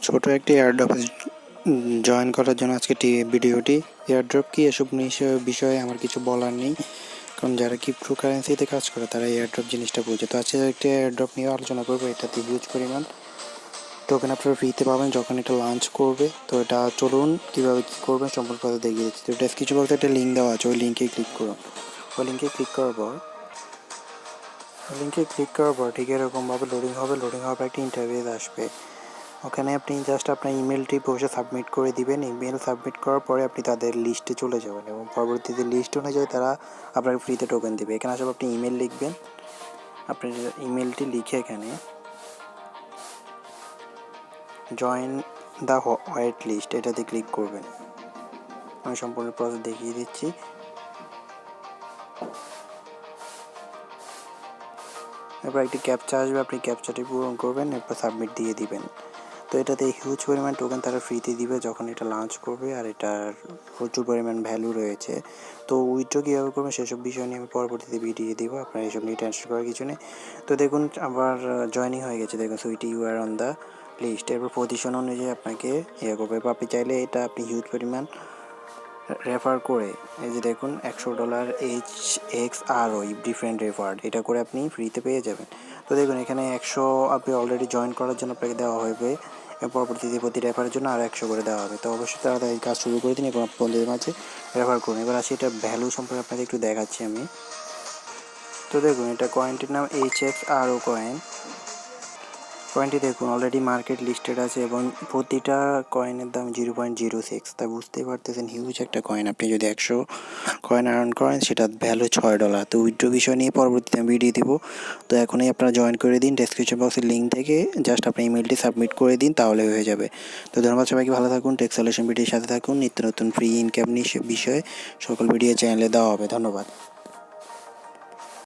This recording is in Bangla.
ছোট একটি এয়ারড্রপে জয়েন করার জন্য আজকে ভিডিওটি। এয়ারড্রপ কি এসব বিষয়ে আমার কিছু বলার নেই, কারণ যারা ক্রিপ্টোকারেন্সিতে কাজ করে তারা এয়ারড্রপ জিনিসটা বোঝে। তো আজকে একটি এয়ারড্রপ নিয়ে আলোচনা করবো। এটাতে হিউজ পরিমাণ টোকেন আপনারা ফ্রিতে পাবেন যখন এটা লঞ্চ করবে। তো এটা চলুন কীভাবে কী করবেন সম্পূর্ণ কথা দেখিয়ে দিচ্ছি। তো ডেসক্রিপশন বক্সে একটা লিঙ্ক দেওয়া আছে, ওই লিঙ্কে ক্লিক করুন। ওই লিঙ্কে ক্লিক করার পর ঠিক এরকমভাবে লোডিং হবে। লোডিং হওয়ার পর একটা ইন্টারভিউ আসবে। ওখানে আপনি জাস্ট আপনার ইমেলটি বসে সাবমিট করে দিবেন। ইমেল সাবমিট করার পরে আপনি তাদের লিস্টে চলে যাবেন এবং পরবর্তীতে লিস্ট অনুযায়ী তারা আপনাকে ফ্রিতে টোকেন দেবে। এখানে আসলে আপনি ইমেল লিখবেন। আপনি ইমেলটি লিখে এখানে জয়েন দ্য ওয়েট লিস্ট এটাতে ক্লিক করবেন। আমি সম্পূর্ণ প্রসেস দেখিয়ে দিচ্ছি। এরপর একটি ক্যাপচা আসবে, আপনি ক্যাপচাটি পূরণ করবেন, এরপর সাবমিট দিয়ে দিবেন। তো এটাতে হিউজ পরিমাণ টোকেন তারা ফ্রিতে দিবে যখন এটা লঞ্চ করবে, আর এটার প্রচুর পরিমাণ ভ্যালু রয়েছে। তো উইথড্র কীভাবে করবেন সেসব বিষয় নিয়ে আমি পরবর্তীতে ভিডিও দিব, আপনার এইসব নিয়ে টেনশন করার কিছু নেই। তো দেখুন আবার জয়েনিং হয়ে গেছে, দেখুন সুইটি you are on the list. এরপর পজিশন অনুযায়ী আপনাকে করবে। এরপর আপনি চাইলে এটা আপনি হিউজ পরিমাণ রেফার করে, এই যে দেখুন $100 HXRO ডিফারেন্ট রেফার্ড, এটা করে আপনি ফ্রিতে পেয়ে যাবেন। তো দেখুন এখানে 100 আপনি অলরেডি জয়েন করার জন্য আপনাকে দেওয়া হবে, পরবর্তীতে প্রতি রেফারের জন্য আর 100 করে দেওয়া হবে। তো অবশ্যই তারা এই কাজ শুরু করে দিন এবং বন্ধুদের মাঝে রেফার করুন। এবার আসি এটা ভ্যালু সম্পর্কে আপনাদের একটু দেখাচ্ছি আমি। তো দেখুন এটা কয়েনটির নাম HXRO কয়েনটি দেখুন অলরেডি মার্কেট লিস্টেড আছে এবং প্রতিটা কয়েনের দাম 0.06। তাই বুঝতেই পারতেছেন হিউজ একটা কয়েন। আপনি যদি 100 কয়েন আর্ন করেন সেটার ভ্যালু $6। তো উইথড্র বিষয় নিয়ে পরবর্তীতে আমি ভিডিও দিব। তো এখনই আপনারা জয়েন করে দিন, ডেসক্রিপশন বক্সের লিঙ্ক থেকে জাস্ট আপনার ইমেলটি সাবমিট করে দিন, তাহলে হয়ে যাবে। তো ধন্যবাদ সবাইকে, ভালো থাকুন। টেক সলিউশন ভিডিওর সাথে থাকুন। নিত্য নতুন ফ্রি ইনকাম বিষয়ে সকল ভিডিও চ্যানেলে দেওয়া হবে। ধন্যবাদ।